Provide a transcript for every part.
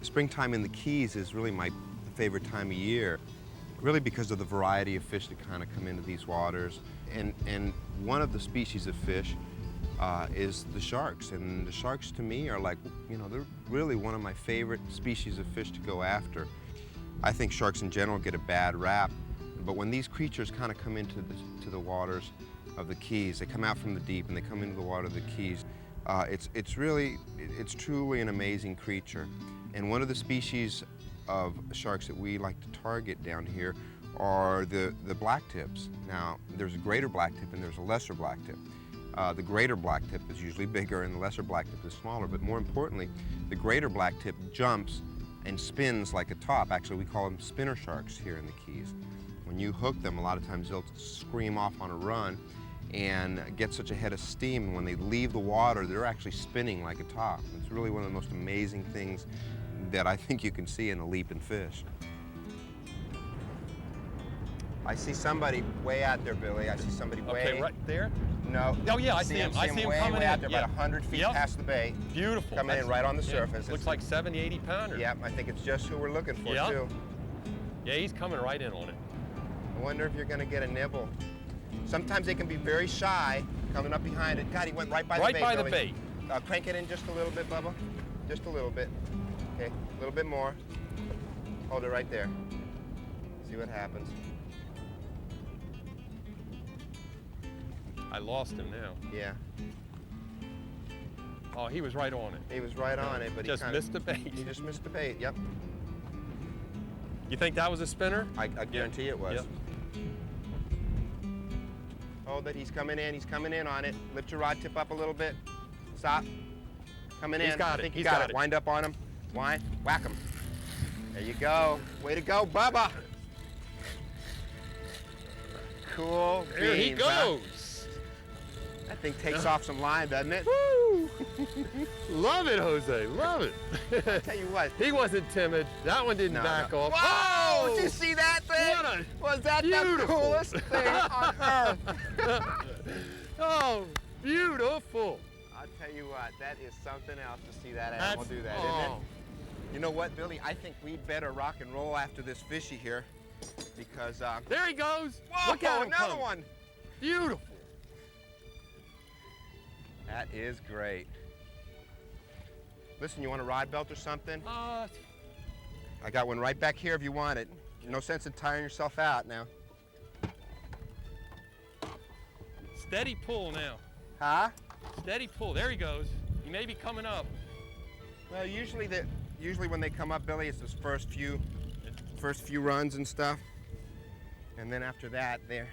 Springtime in the Keys is really my favorite time of year, really because of the variety of fish that kind of come into these waters. And one of the species of fish is the sharks. And the sharks to me are like, you know, they're really one of my favorite species of fish to go after. I think sharks in general get a bad rap, but when these creatures kind of come into the waters of the Keys, they come out from the deep and they come into the water of the Keys, it's truly an amazing creature. And one of the species of sharks that we like to target down here are the blacktips. Now, there's a greater blacktip and there's a lesser blacktip. The greater blacktip is usually bigger and the lesser blacktip is smaller, but more importantly, the greater blacktip jumps and spins like a top. Actually, we call them spinner sharks here in the Keys. When you hook them, a lot of times they'll scream off on a run and get such a head of steam, and when they leave the water, they're actually spinning like a top. It's really one of the most amazing things that I think you can see in a leaping fish. I see somebody way out there, Billy. I see somebody way... Okay, right there? No. Oh, yeah, I see him. I see him coming way in. out there, about 100 feet past the bait. Beautiful. Coming in right on the surface. Looks like 70, 80 pounder. Yep, I think it's just who we're looking for, too. Yeah, he's coming right in on it. I wonder if you're going to get a nibble. Sometimes they can be very shy, coming up behind it. God, he went right by the bait, Right by Billy. the bait. Crank it in just a little bit, Bubba. Just a little bit. Okay, a little bit more. Hold it right there. See what happens. I lost him now. Yeah. Oh, he was right on it. He was right on it, but just he missed the bait. He just missed the bait, yep. You think that was a spinner? I guarantee it was. Yep. Hold it, he's coming in on it. Lift your rod tip up a little bit. Stop. Coming in. He's got it. I think He's got got it. it. Wind up on him. Wind, whack him. There you go. Way to go, Bubba. Cool beans, There he goes. That thing takes off some line, doesn't it? Woo! Love it, Jose. Love it. I'll tell you what. He wasn't timid. That one didn't back off. Whoa! Oh! Did you see that thing? Was that beautiful. the coolest thing on earth? Oh, beautiful. I'll tell you what, that is something else to see that animal do that, isn't it? You know what, Billy? I think we'd better rock and roll after this fishy here because... there he goes. Whoa, look at him another come. one. Beautiful. That is great. Listen, you want a rod belt or something? I got one right back here if you want it. No sense in tiring yourself out now. Steady pull now. Huh? Steady pull. There he goes. He may be coming up. Well, usually when they come up, Billy, it's those first few runs and stuff, and then after that, they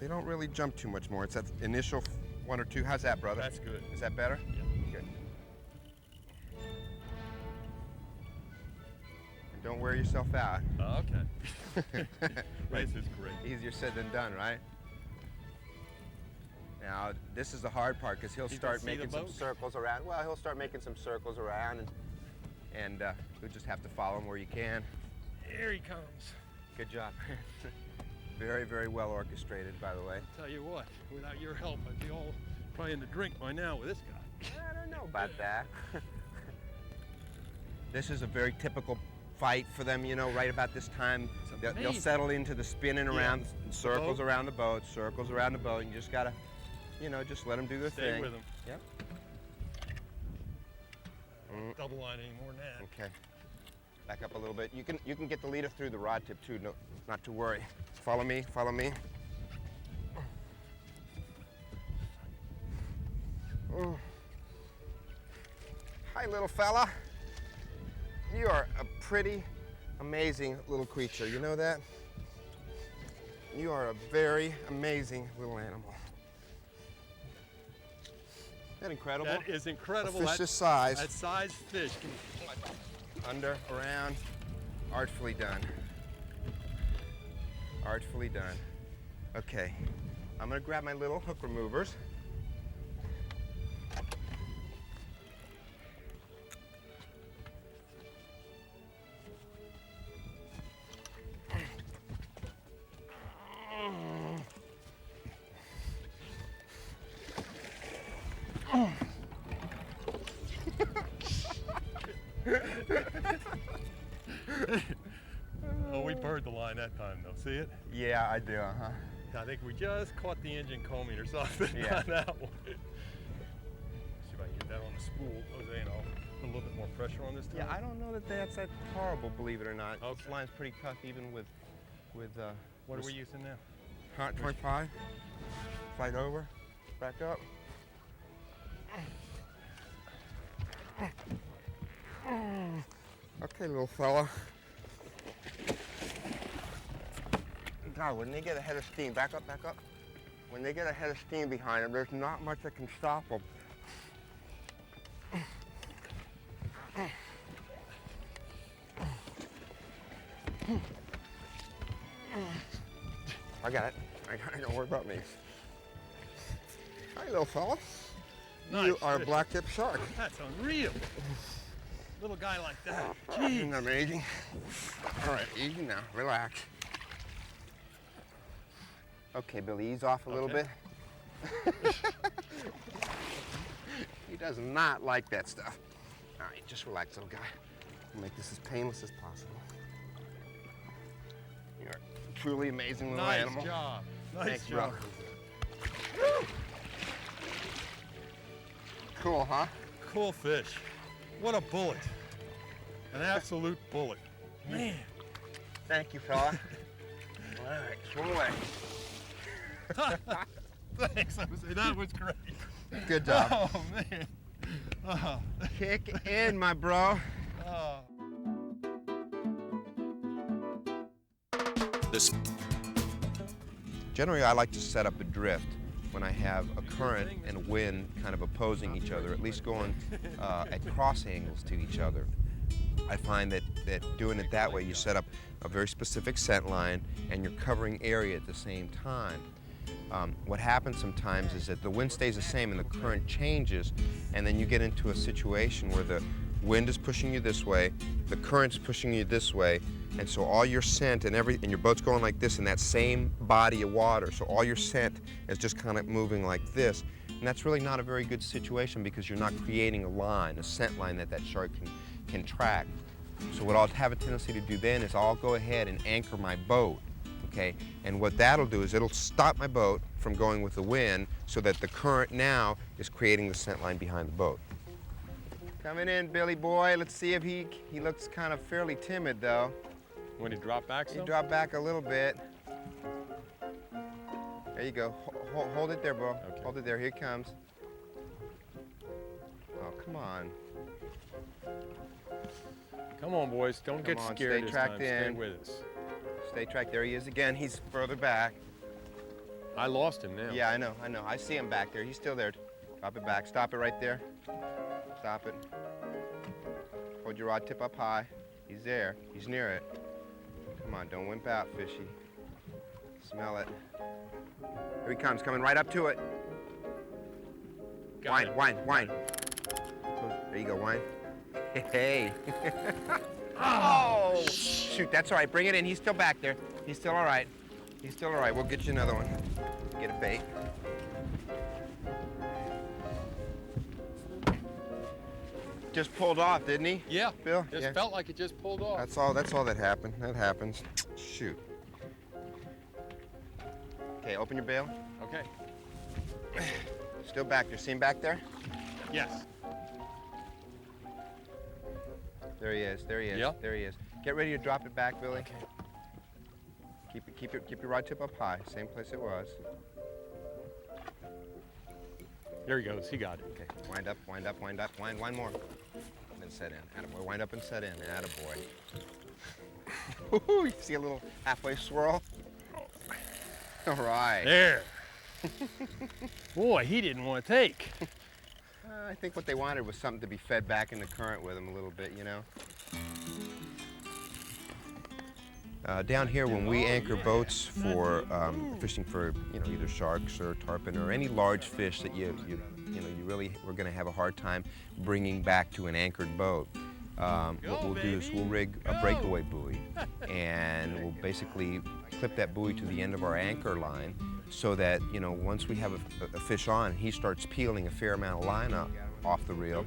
don't really jump too much more. It's that initial one or two. How's that, brother? That's good. Is that better? Yeah. Good. And don't wear yourself out. Oh, okay. This is great. Easier said than done, right? Now, this is the hard part because he'll start making some circles around. Well, he'll start making some circles around, and you'll just have to follow him where you can. Here he comes. Good job. Very, very well orchestrated, by the way. Tell you what, without your help, I'd be all probably in the drink by now with this guy. I don't know about that. This is a very typical fight for them, you know, right about this time. They'll settle into the spinning around, circles around the boat, circles around the boat, and you just gotta, you know, just let them do their thing. Stay with them. Yep. Double line any more than that. Okay. Back up a little bit. You can get the leader through the rod tip too. No, not to worry. Follow me. Follow me. Hi, little fella. You are a pretty amazing little creature. You know that? You are a very amazing little animal. Isn't that incredible? That is incredible. A fish this size. That size fish. Under, around, artfully done. Artfully done. Okay, I'm gonna grab my little hook removers. Oh, we buried the line that time, though. See it? Yeah, I do, huh? I think we just caught the engine combing or something Yeah. on that one. See if I can get that on the spool, Jose, and I'll put a little bit more pressure on this time. Yeah, I don't know that that's that horrible, believe it or not. Okay. This line's pretty tough, even with What are we using now? 125. Slide over, back up. Okay, little fella. God, when they get a head of steam, back up, back up. When they get a head of steam behind them, there's not much that can stop them. I got it. Don't worry about me. Hi, little fella. Nice You are a fish. Blacktip Shark. That's unreal. Little guy like that. Gee. Amazing. All right, easy now. Relax. Okay, Billy, ease off a little Okay. bit. He does not like that stuff. All right, just relax, little guy. We'll make this as painless as possible. You're a truly amazing little Nice animal. job. Nice Thanks, job. bro. Cool, huh? Cool fish. What a bullet. An absolute bullet. Man. Thank you, fella. All right, swim away. Thanks, Jose. That was great. Good job. Oh, man. Oh. Kick in, my bro. Oh. Generally, I like to set up a drift when I have a current and a wind kind of opposing each other, at least going at cross angles to each other. I find that doing it that way, you set up a very specific scent line and you're covering area at the same time. What happens sometimes is that the wind stays the same and the current changes, and then you get into a situation where the wind is pushing you this way, the current's pushing you this way, and so all your scent and your boat's going like this in that same body of water, so all your scent is just kind of moving like this, and that's really not a very good situation because you're not creating a line, a scent line that shark can track. So what I'll have a tendency to do then is I'll go ahead and anchor my boat, okay? And what that'll do is it'll stop my boat from going with the wind so that the current now is creating the scent line behind the boat. Coming in, Billy boy. Let's see if he looks kind of fairly timid though. When he dropped back You some? drop back a little bit. There you go. Hold it there, bro. Okay. Hold it there. Here it comes. Oh, come on. Come on, boys. Don't get Come on, scared stay this tracked time. Stay in. with us. Stay tracked. There he is again. He's further back. I lost him now. Yeah, I know. I see him back there. He's still there. Drop it back. Stop it right there. Stop it. Hold your rod tip up high. He's there. He's near it. Come on, don't wimp out, fishy. Smell it. Here he comes, coming right up to it. Got it. Whine. There you go, whine. Hey. Oh, shoot, that's all right. Bring it in. He's still back there. He's still all right. He's still all right. We'll get you another one. Get a bait. Just pulled off, didn't he? Yeah. Bill? Just Yeah. felt like it just pulled off. That's all that happened. That happens. Shoot. Okay, open your bail. Okay. Still back there. See him back there? Yes. There he is. There he is. Yeah. There he is. Get ready to drop it back, Billy. Okay. Keep your rod tip up high. Same place it was. There he goes. He got it. Okay. Wind up. Wind more. And then set in. Attaboy. Wind up and set in. Attaboy. You see a little halfway swirl? All right. There. Boy, he didn't want to take. I think what they wanted was something to be fed back in the current with them a little bit, you know? Down here, when we anchor boats for fishing for, either sharks or tarpon or any large fish that you really we're going to have a hard time bringing back to an anchored boat, what we'll do is we'll rig a breakaway buoy, and we'll basically clip that buoy to the end of our anchor line, so that once we have a fish on, he starts peeling a fair amount of line up. off the reel,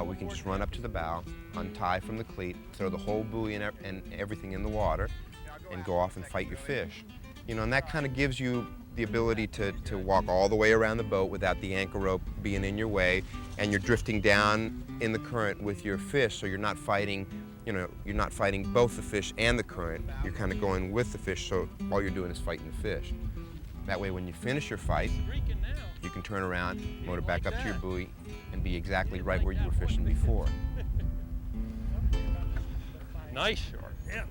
we can just run up to the bow, untie from the cleat, throw the whole buoy and everything in the water, and go off and fight your fish. You know, and that kind of gives you the ability to walk all the way around the boat without the anchor rope being in your way, and you're drifting down in the current with your fish, so you're not fighting, you know, you're not fighting both the fish and the current. You're kind of going with the fish, so all you're doing is fighting the fish. That way, when you finish your fight, you can turn around, motor back up to your buoy, and be exactly right where you were fishing before. Nice shark. Yeah.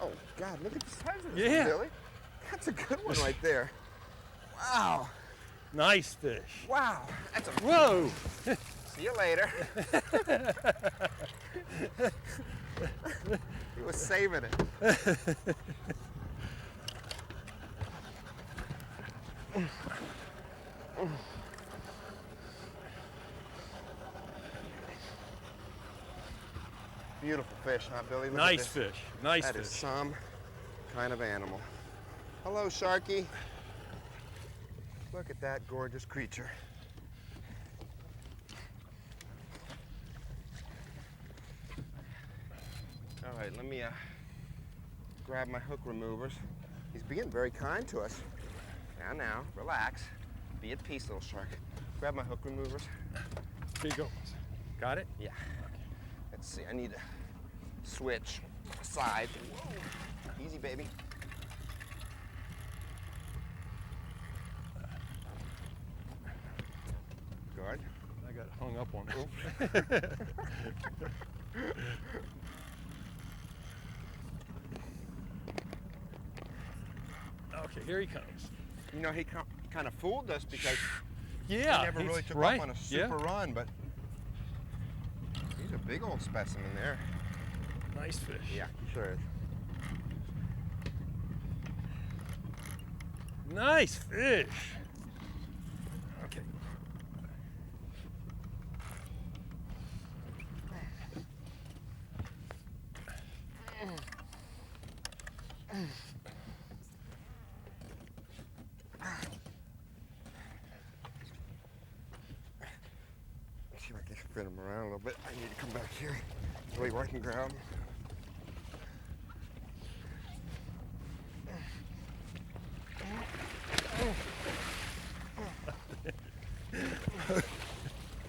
Oh, God, look at the size of this Yeah. one, Billy. That's a good one right there. Wow. Nice fish. Wow. That's a... Whoa. See you later. He was saving it. Beautiful fish, huh, Billy? Look at Nice this. fish. Nice That fish. is some kind of animal. Hello, Sharky. Look at that gorgeous creature. All right, let me grab my hook removers. He's being very kind to us. Now, relax. Be at peace, little shark. Grab my hook removers. Here you go. Got it? Yeah. Let's see, I need to switch sides. Easy, baby. Good. I got hung up on it. Okay, here he comes. You know, he kind of fooled us because Yeah. he never really he's took right. off on a super run, but he's a big old specimen there. Nice fish. Yeah, he sure is. Nice fish. Okay. Let's see if I can spin him around a little bit. I need to come back here so where I can grab him.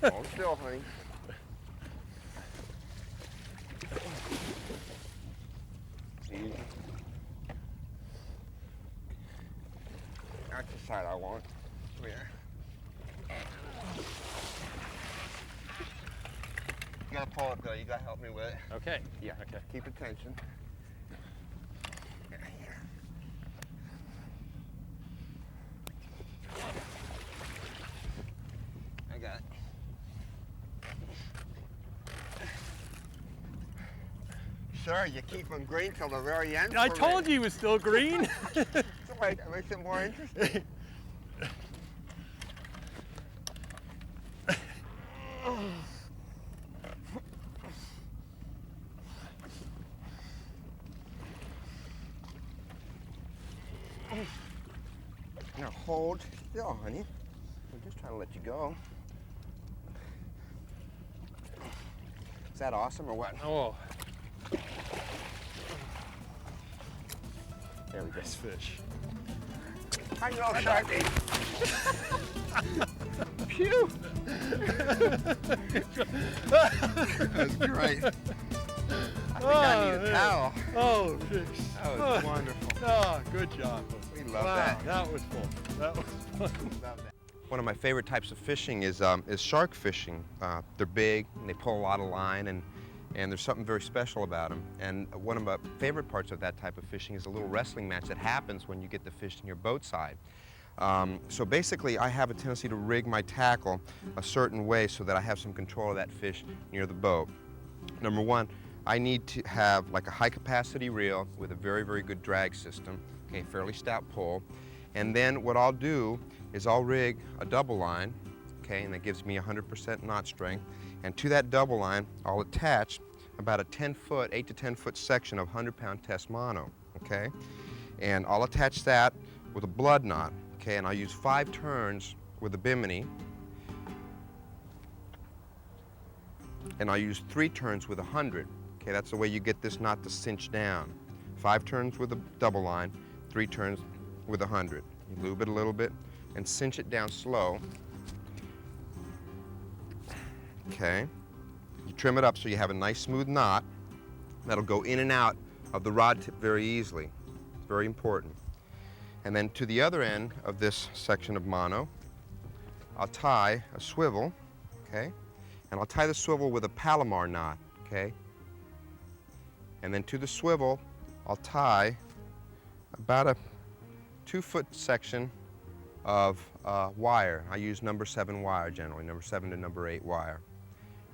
Hold still, honey. Easy. That's the side I want. Come here. You gotta pull it though. You gotta help me with it. Okay. Yeah. Okay. Keep attention. Here. I got it. Sure, you keep them green till the very end. I for told me. you he was still green. Wait, that makes it more interesting. Now hold still, honey. We're just trying to let you go. Is that awesome or what? Oh, There we go. nice fish. I know, Sharky. Phew. That's great. I think I need a man. towel. Oh, fish. That was wonderful. Oh, good job. We love Wow, that. that was fun. That was fun. Love that. One of my favorite types of fishing is shark fishing. They're big and they pull a lot of line, and there's something very special about them. And one of my favorite parts of that type of fishing is a little wrestling match that happens when you get the fish in your boat side. So basically, I have a tendency to rig my tackle a certain way so that I have some control of that fish near the boat. Number one, I need to have like a high capacity reel with a very, very good drag system, okay, fairly stout pull. And then what I'll do is I'll rig a double line, okay, and that gives me 100% knot strength. And to that double line, I'll attach about a 10-foot, 8 to 10-foot section of 100-pound test mono, okay? And I'll attach that with a blood knot, Okay, and I'll use 5 turns with a bimini. And I'll use 3 turns with 100. Okay, that's the way you get this knot to cinch down. 5 turns with a double line, 3 turns with 100. You lube it a little bit and cinch it down slow. Okay, you trim it up so you have a nice smooth knot that'll go in and out of the rod tip very easily. It's very important. And then to the other end of this section of mono, I'll tie a swivel, okay? And I'll tie the swivel with a Palomar knot, okay? And then to the swivel, I'll tie about a 2-foot section of wire. I use number 7 wire generally, number 7 to number 8 wire.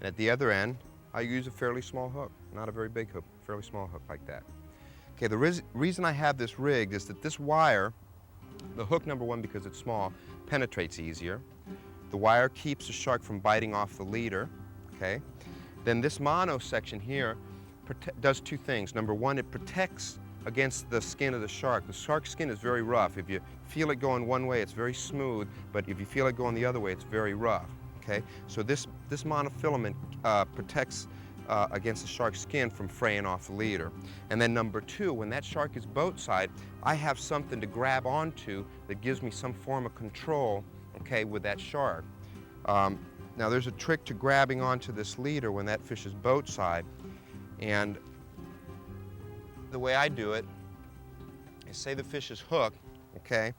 And at the other end, I use a fairly small hook, not a very big hook, fairly small hook like that. Okay, the reason I have this rigged is that this wire, the hook, number 1, because it's small, penetrates easier. The wire keeps the shark from biting off the leader, okay? Then this mono section here does 2 things. Number 1, it protects against the skin of the shark. The shark's skin is very rough. If you feel it going one way, it's very smooth, but if you feel it going the other way, it's very rough, okay? So this monofilament protects against the shark's skin from fraying off the leader. And then number 2, when that shark is boat side, I have something to grab onto that gives me some form of control, okay, with that shark. Now there's a trick to grabbing onto this leader when that fish is boat side, and the way I do it is, say the fish is hooked, okay,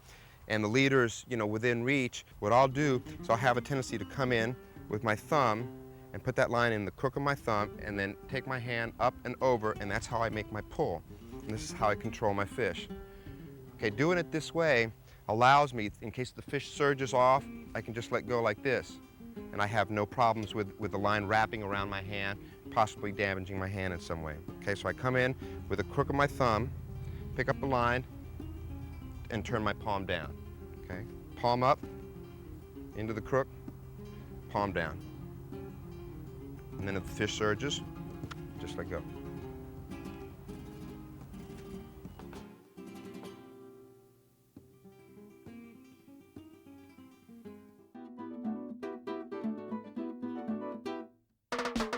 and the leader's, you know, within reach. What I'll do is I'll have a tendency to come in with my thumb and put that line in the crook of my thumb and then take my hand up and over, and that's how I make my pull. And this is how I control my fish. Okay, doing it this way allows me, in case the fish surges off, I can just let go like this. And I have no problems with the line wrapping around my hand, possibly damaging my hand in some way. Okay, so I come in with the crook of my thumb, pick up the line, and turn my palm down. Okay, palm up, into the crook, palm down. And then if the fish surges, just let go.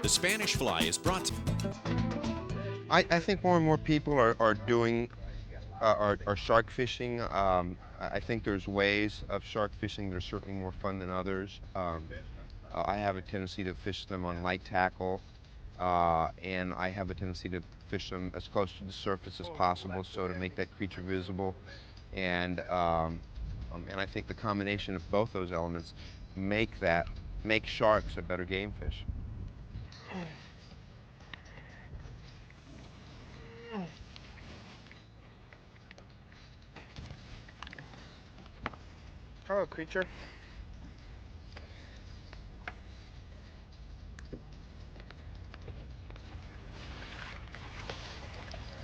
The Spanish Fly is brought to I think more and more people are doing are shark fishing. I think there's ways of shark fishing that are certainly more fun than others. I have a tendency to fish them on light tackle, and I have a tendency to fish them as close to the surface as possible, so to make that creature visible. And I think the combination of both those elements make sharks a better game fish. Hello, creature.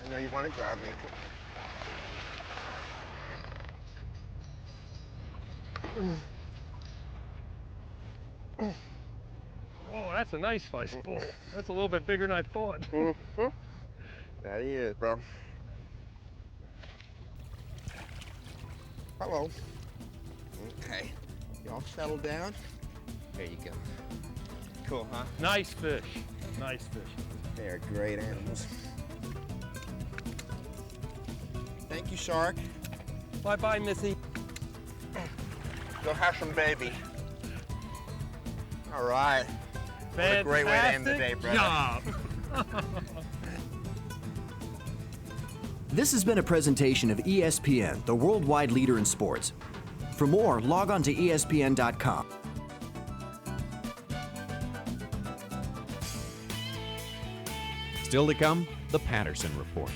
I know you want to grab me. Oh, that's a nice fish. Oh, that's a little bit bigger than I thought. Mm-hmm. That he is, bro. Hello. Okay. Y'all settle down. There you go. Cool, huh? Nice fish. Nice fish. They're great animals. Thank you, shark. Bye-bye, Missy. Go have some baby. All right. What a great way to end the day, brother. Job. This has been a presentation of ESPN, the worldwide leader in sports. For more, log on to ESPN.com. Still to come, the Patterson Report.